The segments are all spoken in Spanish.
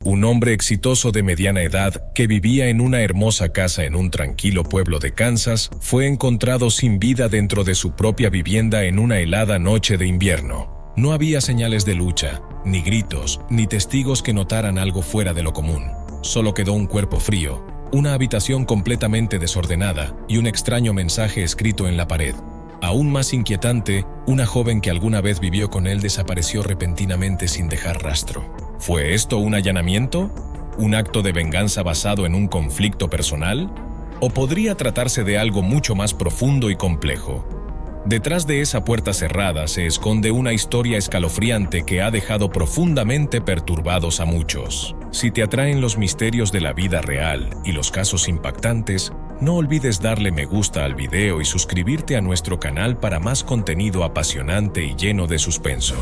Un hombre exitoso de mediana edad que vivía en una hermosa casa en un tranquilo pueblo de Kansas fue encontrado sin vida dentro de su propia vivienda en una helada noche de invierno. No había señales de lucha, ni gritos, ni testigos que notaran algo fuera de lo común. Solo quedó un cuerpo frío, una habitación completamente desordenada y un extraño mensaje escrito en la pared. Aún más inquietante, una joven que alguna vez vivió con él desapareció repentinamente sin dejar rastro. ¿Fue esto un allanamiento? ¿Un acto de venganza basado en un conflicto personal? ¿O podría tratarse de algo mucho más profundo y complejo? Detrás de esa puerta cerrada se esconde una historia escalofriante que ha dejado profundamente perturbados a muchos. Si te atraen los misterios de la vida real y los casos impactantes, no olvides darle me gusta al video y suscribirte a nuestro canal para más contenido apasionante y lleno de suspenso.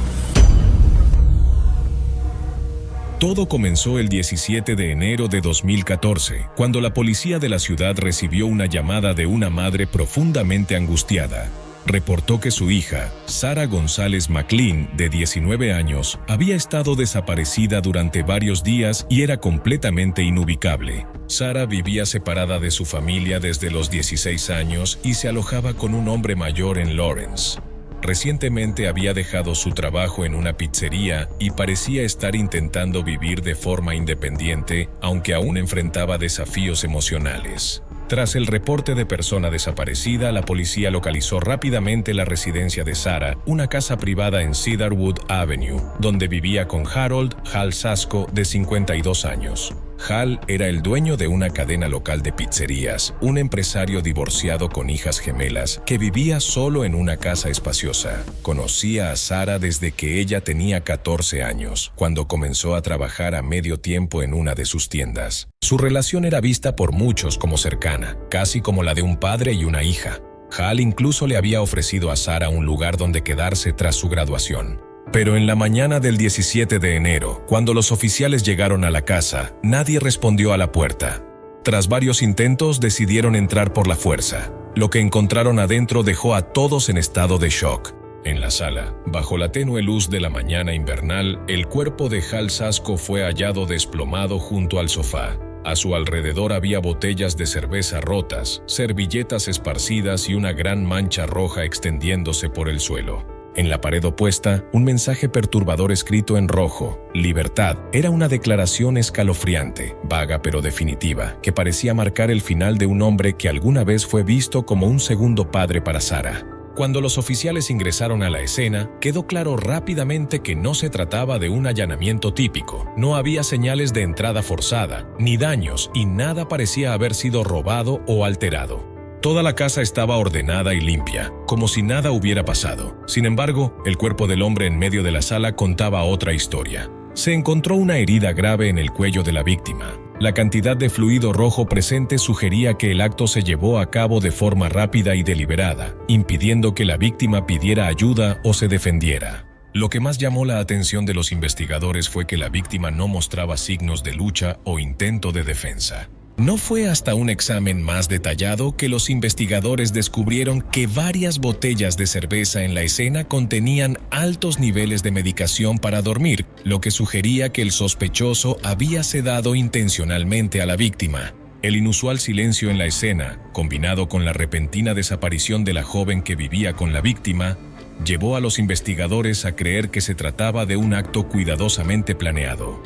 Todo comenzó el 17 de enero de 2014, cuando la policía de la ciudad recibió una llamada de una madre profundamente angustiada. Reportó que su hija, Sara González McLean, de 19 años, había estado desaparecida durante varios días y era completamente inubicable. Sara vivía separada de su familia desde los 16 años y se alojaba con un hombre mayor en Lawrence. Recientemente había dejado su trabajo en una pizzería y parecía estar intentando vivir de forma independiente, aunque aún enfrentaba desafíos emocionales. Tras el reporte de persona desaparecida, la policía localizó rápidamente la residencia de Sara, una casa privada en Cedarwood Avenue, donde vivía con Harold Hal Sasko, de 52 años. Hal era el dueño de una cadena local de pizzerías, un empresario divorciado con hijas gemelas que vivía solo en una casa espaciosa. Conocía a Sara desde que ella tenía 14 años, cuando comenzó a trabajar a medio tiempo en una de sus tiendas. Su relación era vista por muchos como cercana, casi como la de un padre y una hija. Hal incluso le había ofrecido a Sara un lugar donde quedarse tras su graduación. Pero en la mañana del 17 de enero, cuando los oficiales llegaron a la casa, nadie respondió a la puerta. Tras varios intentos, decidieron entrar por la fuerza. Lo que encontraron adentro dejó a todos en estado de shock. En la sala, bajo la tenue luz de la mañana invernal, el cuerpo de Hal Sasko fue hallado desplomado junto al sofá. A su alrededor había botellas de cerveza rotas, servilletas esparcidas y una gran mancha roja extendiéndose por el suelo. En la pared opuesta, un mensaje perturbador escrito en rojo, «Libertad», era una declaración escalofriante, vaga pero definitiva, que parecía marcar el final de un hombre que alguna vez fue visto como un segundo padre para Sara. Cuando los oficiales ingresaron a la escena, quedó claro rápidamente que no se trataba de un allanamiento típico. No había señales de entrada forzada, ni daños, y nada parecía haber sido robado o alterado. Toda la casa estaba ordenada y limpia, como si nada hubiera pasado. Sin embargo, el cuerpo del hombre en medio de la sala contaba otra historia. Se encontró una herida grave en el cuello de la víctima. La cantidad de fluido rojo presente sugería que el acto se llevó a cabo de forma rápida y deliberada, impidiendo que la víctima pidiera ayuda o se defendiera. Lo que más llamó la atención de los investigadores fue que la víctima no mostraba signos de lucha o intento de defensa. No fue hasta un examen más detallado que los investigadores descubrieron que varias botellas de cerveza en la escena contenían altos niveles de medicación para dormir, lo que sugería que el sospechoso había sedado intencionalmente a la víctima. El inusual silencio en la escena, combinado con la repentina desaparición de la joven que vivía con la víctima, llevó a los investigadores a creer que se trataba de un acto cuidadosamente planeado.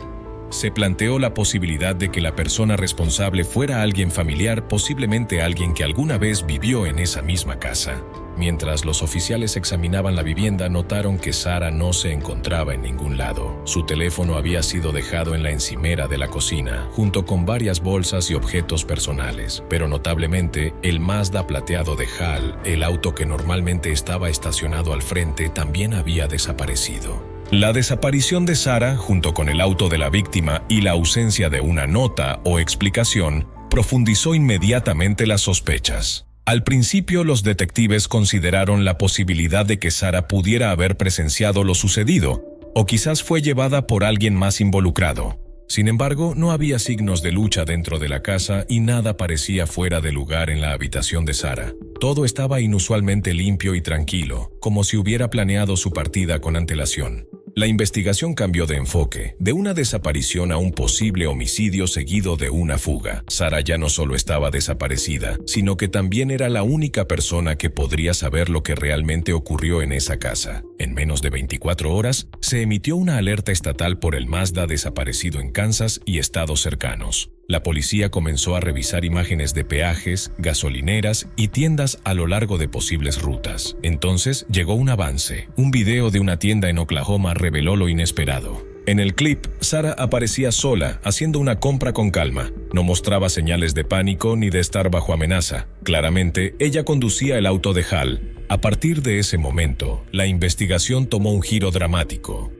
Se planteó la posibilidad de que la persona responsable fuera alguien familiar, posiblemente alguien que alguna vez vivió en esa misma casa. Mientras los oficiales examinaban la vivienda, notaron que Sara no se encontraba en ningún lado. Su teléfono había sido dejado en la encimera de la cocina, junto con varias bolsas y objetos personales. Pero notablemente, el Mazda plateado de Hal, el auto que normalmente estaba estacionado al frente, también había desaparecido. La desaparición de Sara, junto con el auto de la víctima y la ausencia de una nota o explicación, profundizó inmediatamente las sospechas. Al principio, los detectives consideraron la posibilidad de que Sara pudiera haber presenciado lo sucedido, o quizás fue llevada por alguien más involucrado. Sin embargo, no había signos de lucha dentro de la casa y nada parecía fuera de lugar en la habitación de Sara. Todo estaba inusualmente limpio y tranquilo, como si hubiera planeado su partida con antelación. La investigación cambió de enfoque, de una desaparición a un posible homicidio seguido de una fuga. Sarah ya no solo estaba desaparecida, sino que también era la única persona que podría saber lo que realmente ocurrió en esa casa. En menos de 24 horas, se emitió una alerta estatal por el Mazda desaparecido en Kansas y estados cercanos. La policía comenzó a revisar imágenes de peajes, gasolineras y tiendas a lo largo de posibles rutas. Entonces llegó un avance. Un video de una tienda en Oklahoma reveló lo inesperado. En el clip, Sarah aparecía sola, haciendo una compra con calma. No mostraba señales de pánico ni de estar bajo amenaza. Claramente, ella conducía el auto de Hal. A partir de ese momento, la investigación tomó un giro dramático.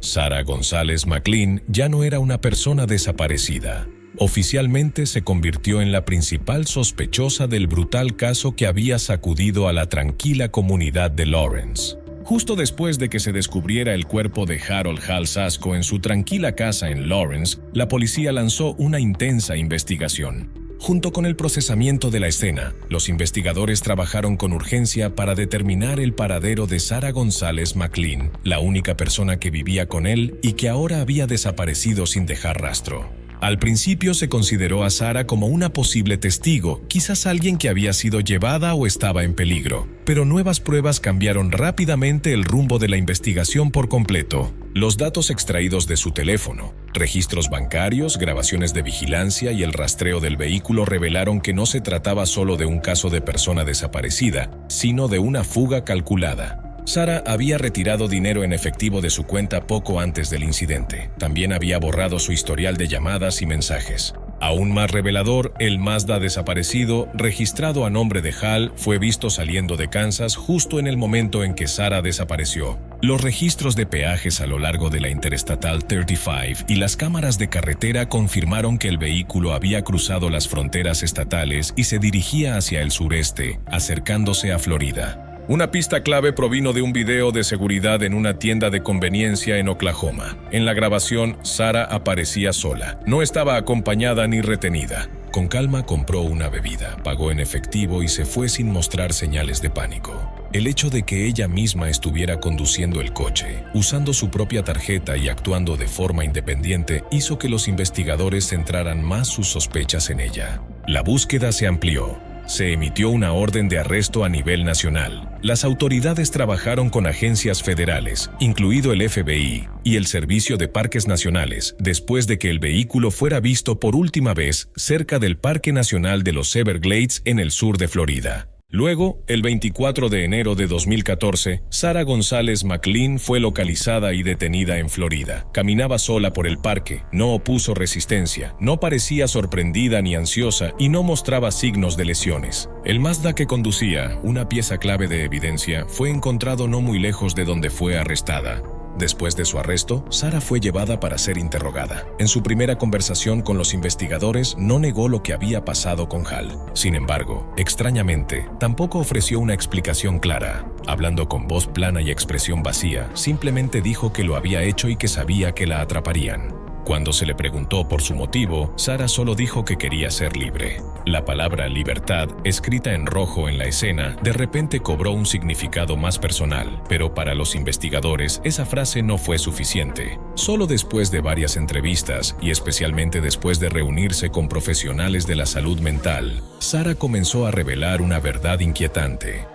Sarah González McLean ya no era una persona desaparecida. Oficialmente se convirtió en la principal sospechosa del brutal caso que había sacudido a la tranquila comunidad de Lawrence. Justo después de que se descubriera el cuerpo de Harold Hal Sasko en su tranquila casa en Lawrence, la policía lanzó una intensa investigación. Junto con el procesamiento de la escena, los investigadores trabajaron con urgencia para determinar el paradero de Sarah González McLean, la única persona que vivía con él y que ahora había desaparecido sin dejar rastro. Al principio se consideró a Sarah como una posible testigo, quizás alguien que había sido llevada o estaba en peligro. Pero nuevas pruebas cambiaron rápidamente el rumbo de la investigación por completo. Los datos extraídos de su teléfono, registros bancarios, grabaciones de vigilancia y el rastreo del vehículo revelaron que no se trataba solo de un caso de persona desaparecida, sino de una fuga calculada. Sarah había retirado dinero en efectivo de su cuenta poco antes del incidente. También había borrado su historial de llamadas y mensajes. Aún más revelador, el Mazda desaparecido, registrado a nombre de Hal, fue visto saliendo de Kansas justo en el momento en que Sarah desapareció. Los registros de peajes a lo largo de la Interestatal 35 y las cámaras de carretera confirmaron que el vehículo había cruzado las fronteras estatales y se dirigía hacia el sureste, acercándose a Florida. Una pista clave provino de un video de seguridad en una tienda de conveniencia en Oklahoma. En la grabación, Sarah aparecía sola. No estaba acompañada ni retenida. Con calma compró una bebida, pagó en efectivo y se fue sin mostrar señales de pánico. El hecho de que ella misma estuviera conduciendo el coche, usando su propia tarjeta y actuando de forma independiente, hizo que los investigadores centraran más sus sospechas en ella. La búsqueda se amplió. Se emitió una orden de arresto a nivel nacional. Las autoridades trabajaron con agencias federales, incluido el FBI y el Servicio de Parques Nacionales, después de que el vehículo fuera visto por última vez cerca del Parque Nacional de los Everglades en el sur de Florida. Luego, el 24 de enero de 2014, Sarah González McLean fue localizada y detenida en Florida. Caminaba sola por el parque, no opuso resistencia, no parecía sorprendida ni ansiosa y no mostraba signos de lesiones. El Mazda que conducía, una pieza clave de evidencia, fue encontrado no muy lejos de donde fue arrestada. Después de su arresto, Sarah fue llevada para ser interrogada. En su primera conversación con los investigadores, no negó lo que había pasado con Hal. Sin embargo, extrañamente, tampoco ofreció una explicación clara. Hablando con voz plana y expresión vacía, simplemente dijo que lo había hecho y que sabía que la atraparían. Cuando se le preguntó por su motivo, Sarah solo dijo que quería ser libre. La palabra libertad, escrita en rojo en la escena, de repente cobró un significado más personal, pero para los investigadores esa frase no fue suficiente. Solo después de varias entrevistas, y especialmente después de reunirse con profesionales de la salud mental, Sarah comenzó a revelar una verdad inquietante.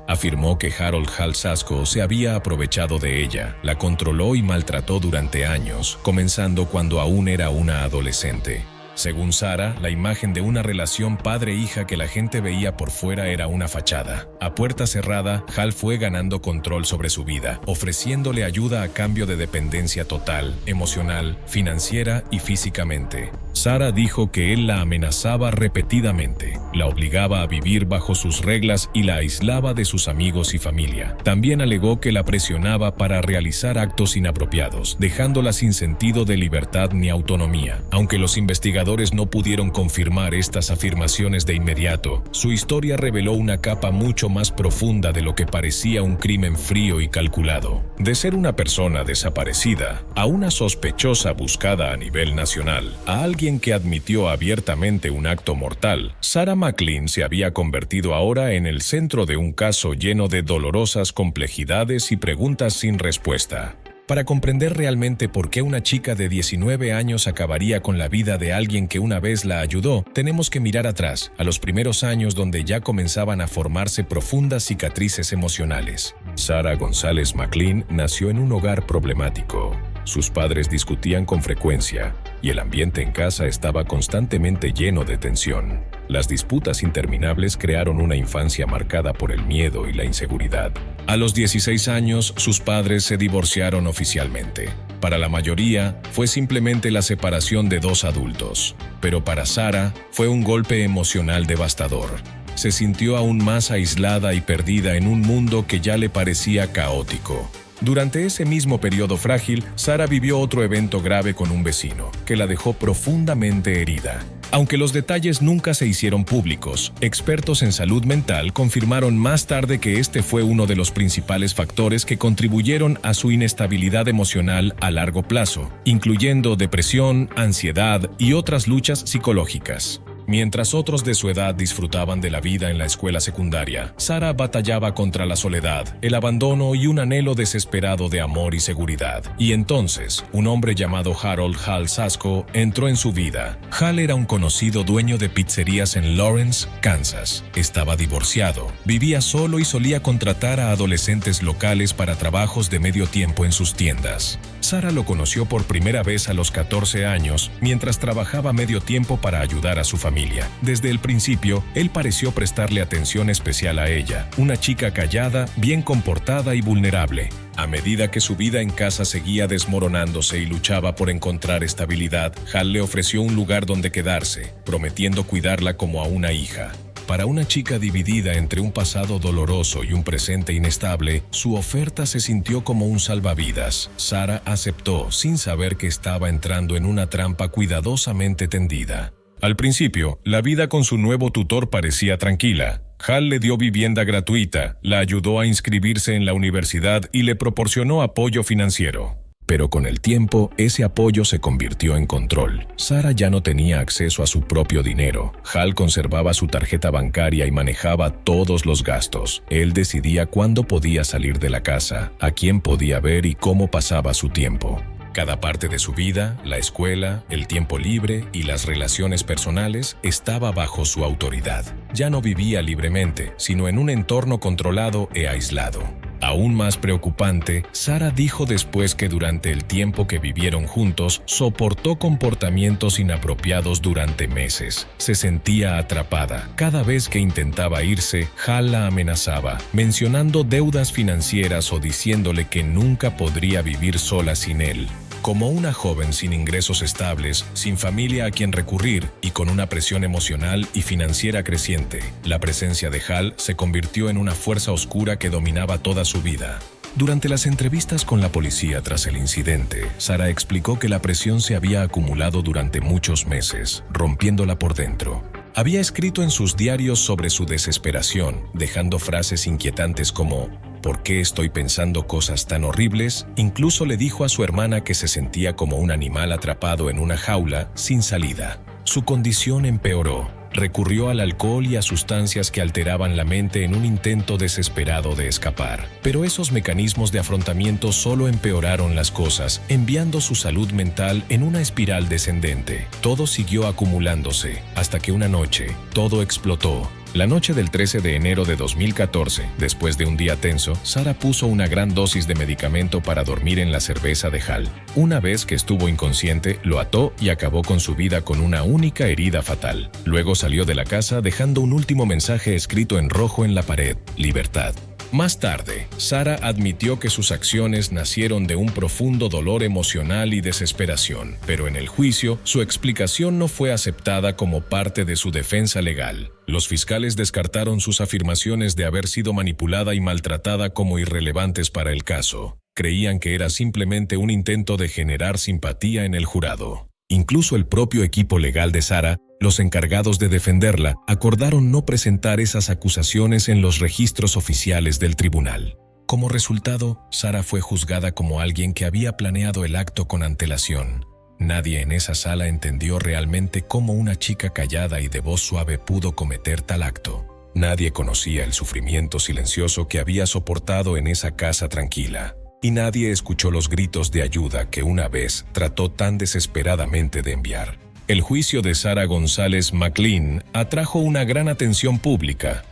Afirmó que Harold Hal Sasko se había aprovechado de ella, la controló y maltrató durante años, comenzando cuando aún era una adolescente. Según Sarah, la imagen de una relación padre-hija que la gente veía por fuera era una fachada. A puerta cerrada, Hal fue ganando control sobre su vida, ofreciéndole ayuda a cambio de dependencia total, emocional, financiera y físicamente. Sarah dijo que él la amenazaba repetidamente, la obligaba a vivir bajo sus reglas y la aislaba de sus amigos y familia. También alegó que la presionaba para realizar actos inapropiados, dejándola sin sentido de libertad ni autonomía. Aunque los investigadores no pudieron confirmar estas afirmaciones de inmediato, su historia reveló una capa mucho más profunda de lo que parecía un crimen frío y calculado. De ser una persona desaparecida, a una sospechosa buscada a nivel nacional, a alguien que admitió abiertamente un acto mortal, Sarah McLean se había convertido ahora en el centro de un caso lleno de dolorosas complejidades y preguntas sin respuesta. Para comprender realmente por qué una chica de 19 años acabaría con la vida de alguien que una vez la ayudó, tenemos que mirar atrás, a los primeros años donde ya comenzaban a formarse profundas cicatrices emocionales. Sarah González McLean nació en un hogar problemático. Sus padres discutían con frecuencia y el ambiente en casa estaba constantemente lleno de tensión. Las disputas interminables crearon una infancia marcada por el miedo y la inseguridad. A los 16 años, sus padres se divorciaron oficialmente. Para la mayoría, fue simplemente la separación de dos adultos. Pero para Sarah, fue un golpe emocional devastador. Se sintió aún más aislada y perdida en un mundo que ya le parecía caótico. Durante ese mismo periodo frágil, Sarah vivió otro evento grave con un vecino, que la dejó profundamente herida. Aunque los detalles nunca se hicieron públicos, expertos en salud mental confirmaron más tarde que este fue uno de los principales factores que contribuyeron a su inestabilidad emocional a largo plazo, incluyendo depresión, ansiedad y otras luchas psicológicas. Mientras otros de su edad disfrutaban de la vida en la escuela secundaria, Sarah batallaba contra la soledad, el abandono y un anhelo desesperado de amor y seguridad. Y entonces, un hombre llamado Harold Hal Sasko entró en su vida. Hal era un conocido dueño de pizzerías en Lawrence, Kansas. Estaba divorciado, vivía solo y solía contratar a adolescentes locales para trabajos de medio tiempo en sus tiendas. Sarah lo conoció por primera vez a los 14 años, mientras trabajaba medio tiempo para ayudar a su familia. Desde el principio, él pareció prestarle atención especial a ella, una chica callada, bien comportada y vulnerable. A medida que su vida en casa seguía desmoronándose y luchaba por encontrar estabilidad, Hal le ofreció un lugar donde quedarse, prometiendo cuidarla como a una hija. Para una chica dividida entre un pasado doloroso y un presente inestable, su oferta se sintió como un salvavidas. Sarah aceptó, sin saber que estaba entrando en una trampa cuidadosamente tendida. Al principio, la vida con su nuevo tutor parecía tranquila. Hal le dio vivienda gratuita, la ayudó a inscribirse en la universidad y le proporcionó apoyo financiero. Pero con el tiempo, ese apoyo se convirtió en control. Sarah ya no tenía acceso a su propio dinero. Hal conservaba su tarjeta bancaria y manejaba todos los gastos. Él decidía cuándo podía salir de la casa, a quién podía ver y cómo pasaba su tiempo. Cada parte de su vida, la escuela, el tiempo libre y las relaciones personales estaba bajo su autoridad. Ya no vivía libremente, sino en un entorno controlado e aislado. Aún más preocupante, Sarah dijo después que durante el tiempo que vivieron juntos, soportó comportamientos inapropiados durante meses. Se sentía atrapada. Cada vez que intentaba irse, Hal la amenazaba, mencionando deudas financieras o diciéndole que nunca podría vivir sola sin él. Como una joven sin ingresos estables, sin familia a quien recurrir y con una presión emocional y financiera creciente, la presencia de Hal se convirtió en una fuerza oscura que dominaba toda su vida. Durante las entrevistas con la policía tras el incidente, Sarah explicó que la presión se había acumulado durante muchos meses, rompiéndola por dentro. Había escrito en sus diarios sobre su desesperación, dejando frases inquietantes como ¿por qué estoy pensando cosas tan horribles? Incluso le dijo a su hermana que se sentía como un animal atrapado en una jaula sin salida. Su condición empeoró. Recurrió al alcohol y a sustancias que alteraban la mente en un intento desesperado de escapar. Pero esos mecanismos de afrontamiento solo empeoraron las cosas, enviando su salud mental en una espiral descendente. Todo siguió acumulándose, hasta que una noche, todo explotó. La noche del 13 de enero de 2014, después de un día tenso, Sarah puso una gran dosis de medicamento para dormir en la cerveza de Hal. Una vez que estuvo inconsciente, lo ató y acabó con su vida con una única herida fatal. Luego salió de la casa dejando un último mensaje escrito en rojo en la pared: libertad. Más tarde, Sarah admitió que sus acciones nacieron de un profundo dolor emocional y desesperación, pero en el juicio, su explicación no fue aceptada como parte de su defensa legal. Los fiscales descartaron sus afirmaciones de haber sido manipulada y maltratada como irrelevantes para el caso. Creían que era simplemente un intento de generar simpatía en el jurado. Incluso el propio equipo legal de Sarah, los encargados de defenderla, acordaron no presentar esas acusaciones en los registros oficiales del tribunal. Como resultado, Sarah fue juzgada como alguien que había planeado el acto con antelación. Nadie en esa sala entendió realmente cómo una chica callada y de voz suave pudo cometer tal acto. Nadie conocía el sufrimiento silencioso que había soportado en esa casa tranquila. y nadie escuchó los gritos de ayuda que una vez trató tan desesperadamente de enviar. El juicio de Sarah González McLean atrajo una gran atención pública.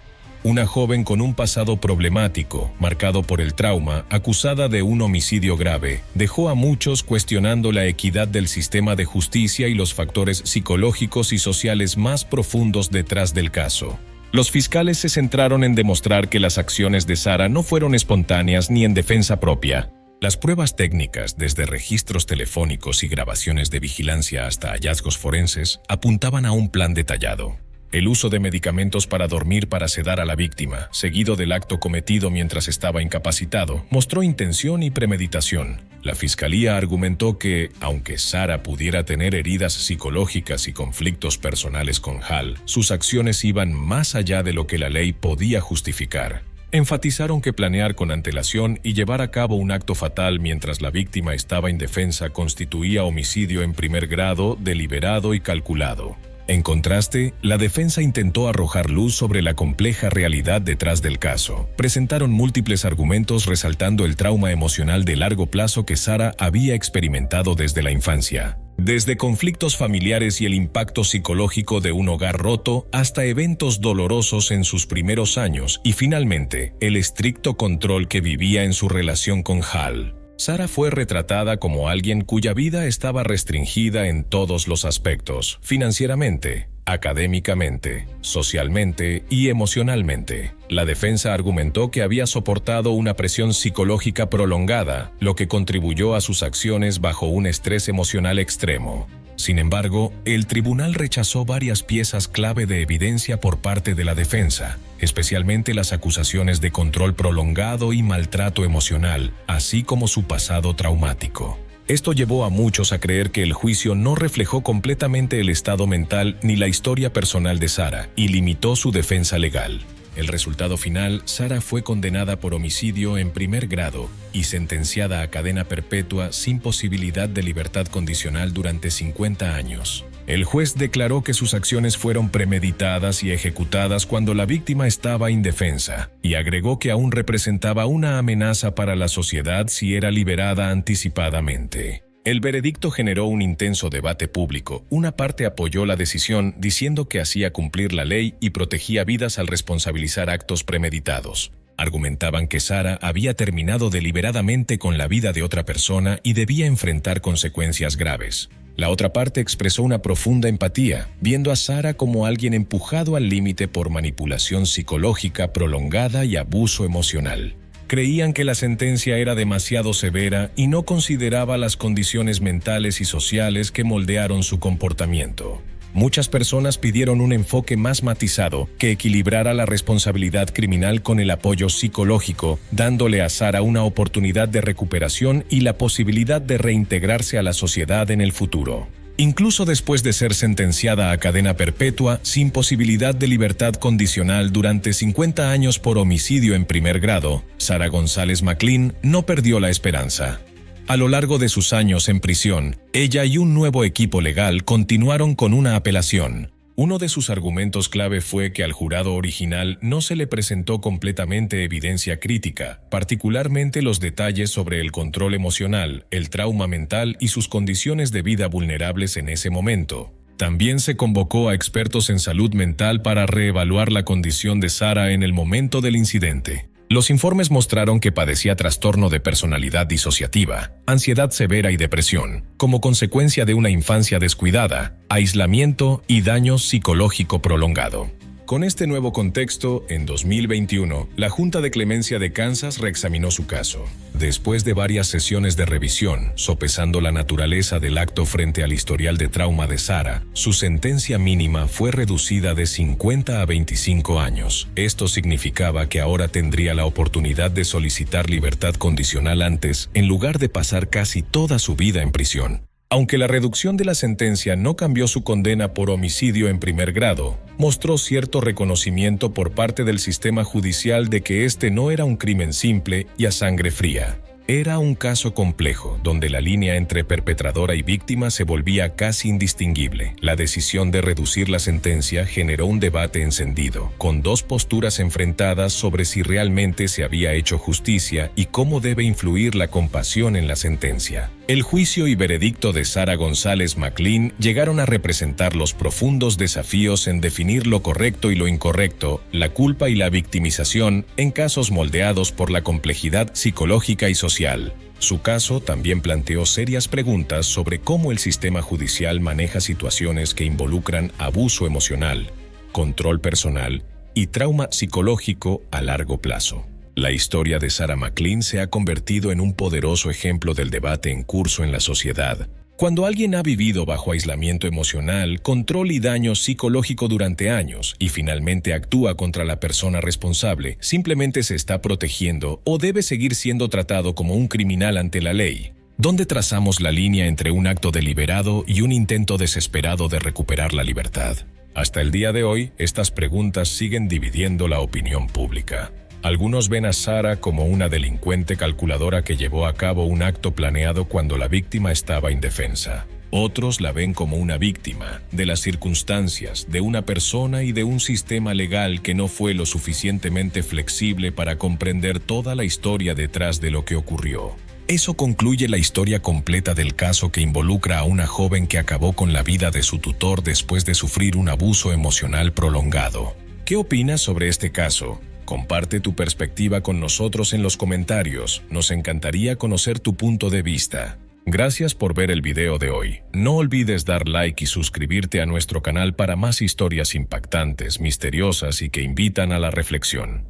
Una joven con un pasado problemático, marcado por el trauma, acusada de un homicidio grave, dejó a muchos cuestionando la equidad del sistema de justicia y los factores psicológicos y sociales más profundos detrás del caso. Los fiscales se centraron en demostrar que las acciones de Sarah no fueron espontáneas ni en defensa propia. Las pruebas técnicas, desde registros telefónicos y grabaciones de vigilancia hasta hallazgos forenses, apuntaban a un plan detallado. El uso de medicamentos para dormir para sedar a la víctima, seguido del acto cometido mientras estaba incapacitado, mostró intención y premeditación. La fiscalía argumentó que, aunque Sarah pudiera tener heridas psicológicas y conflictos personales con Hall, sus acciones iban más allá de lo que la ley podía justificar. Enfatizaron que planear con antelación y llevar a cabo un acto fatal mientras la víctima estaba indefensa constituía homicidio en primer grado, deliberado y calculado. En contraste, la defensa intentó arrojar luz sobre la compleja realidad detrás del caso. Presentaron múltiples argumentos resaltando el trauma emocional de largo plazo que Sarah había experimentado desde la infancia. Desde conflictos familiares y el impacto psicológico de un hogar roto hasta eventos dolorosos en sus primeros años y finalmente el estricto control que vivía en su relación con Hall. Sarah fue retratada como alguien cuya vida estaba restringida en todos los aspectos, financieramente, académicamente, socialmente y emocionalmente. La defensa argumentó que había soportado una presión psicológica prolongada, lo que contribuyó a sus acciones bajo un estrés emocional extremo. Sin embargo, el tribunal rechazó varias piezas clave de evidencia por parte de la defensa, especialmente las acusaciones de control prolongado y maltrato emocional, así como su pasado traumático. Esto llevó a muchos a creer que el juicio no reflejó completamente el estado mental ni la historia personal de Sarah y limitó su defensa legal. El resultado final, Sarah fue condenada por homicidio en primer grado y sentenciada a cadena perpetua sin posibilidad de libertad condicional durante 50 años. El juez declaró que sus acciones fueron premeditadas y ejecutadas cuando la víctima estaba indefensa, y agregó que aún representaba una amenaza para la sociedad si era liberada anticipadamente. El veredicto generó un intenso debate público. Una parte apoyó la decisión diciendo que hacía cumplir la ley y protegía vidas al responsabilizar actos premeditados. Argumentaban que Sarah había terminado deliberadamente con la vida de otra persona y debía enfrentar consecuencias graves. La otra parte expresó una profunda empatía, viendo a Sarah como alguien empujado al límite por manipulación psicológica prolongada y abuso emocional. Creían que la sentencia era demasiado severa y no consideraba las condiciones mentales y sociales que moldearon su comportamiento. Muchas personas pidieron un enfoque más matizado que equilibrara la responsabilidad criminal con el apoyo psicológico, dándole a Sarah una oportunidad de recuperación y la posibilidad de reintegrarse a la sociedad en el futuro. Incluso después de ser sentenciada a cadena perpetua, sin posibilidad de libertad condicional durante 50 años por homicidio en primer grado, Sarah González McLean no perdió la esperanza. A lo largo de sus años en prisión, ella y un nuevo equipo legal continuaron con una apelación. Uno de sus argumentos clave fue que al jurado original no se le presentó completamente evidencia crítica, particularmente los detalles sobre el control emocional, el trauma mental y sus condiciones de vida vulnerables en ese momento. También se convocó a expertos en salud mental para reevaluar la condición de Sarah en el momento del incidente. Los informes mostraron que padecía trastorno de personalidad disociativa, ansiedad severa y depresión, como consecuencia de una infancia descuidada, aislamiento y daño psicológico prolongado. Con este nuevo contexto, en 2021, la Junta de Clemencia de Kansas reexaminó su caso. Después de varias sesiones de revisión, sopesando la naturaleza del acto frente al historial de trauma de Sarah, su sentencia mínima fue reducida de 50 a 25 años. Esto significaba que ahora tendría la oportunidad de solicitar libertad condicional antes, en lugar de pasar casi toda su vida en prisión. Aunque la reducción de la sentencia no cambió su condena por homicidio en primer grado, mostró cierto reconocimiento por parte del sistema judicial de que este no era un crimen simple y a sangre fría. Era un caso complejo, donde la línea entre perpetradora y víctima se volvía casi indistinguible. La decisión de reducir la sentencia generó un debate encendido, con dos posturas enfrentadas sobre si realmente se había hecho justicia y cómo debe influir la compasión en la sentencia. El juicio y veredicto de Sara González McLean llegaron a representar los profundos desafíos en definir lo correcto y lo incorrecto, la culpa y la victimización, en casos moldeados por la complejidad psicológica y social. Su caso también planteó serias preguntas sobre cómo el sistema judicial maneja situaciones que involucran abuso emocional, control personal y trauma psicológico a largo plazo. La historia de Sara McLean se ha convertido en un poderoso ejemplo del debate en curso en la sociedad. Cuando alguien ha vivido bajo aislamiento emocional, control y daño psicológico durante años y finalmente actúa contra la persona responsable, simplemente se está protegiendo o debe seguir siendo tratado como un criminal ante la ley. ¿Dónde trazamos la línea entre un acto deliberado y un intento desesperado de recuperar la libertad? Hasta el día de hoy, estas preguntas siguen dividiendo la opinión pública. Algunos ven a Sara como una delincuente calculadora que llevó a cabo un acto planeado cuando la víctima estaba indefensa. Otros la ven como una víctima de las circunstancias, de una persona y de un sistema legal que no fue lo suficientemente flexible para comprender toda la historia detrás de lo que ocurrió. Eso concluye la historia completa del caso que involucra a una joven que acabó con la vida de su tutor después de sufrir un abuso emocional prolongado. ¿Qué opinas sobre este caso? Comparte tu perspectiva con nosotros en los comentarios. Nos encantaría conocer tu punto de vista. Gracias por ver el video de hoy. No olvides dar like y suscribirte a nuestro canal para más historias impactantes, misteriosas y que invitan a la reflexión.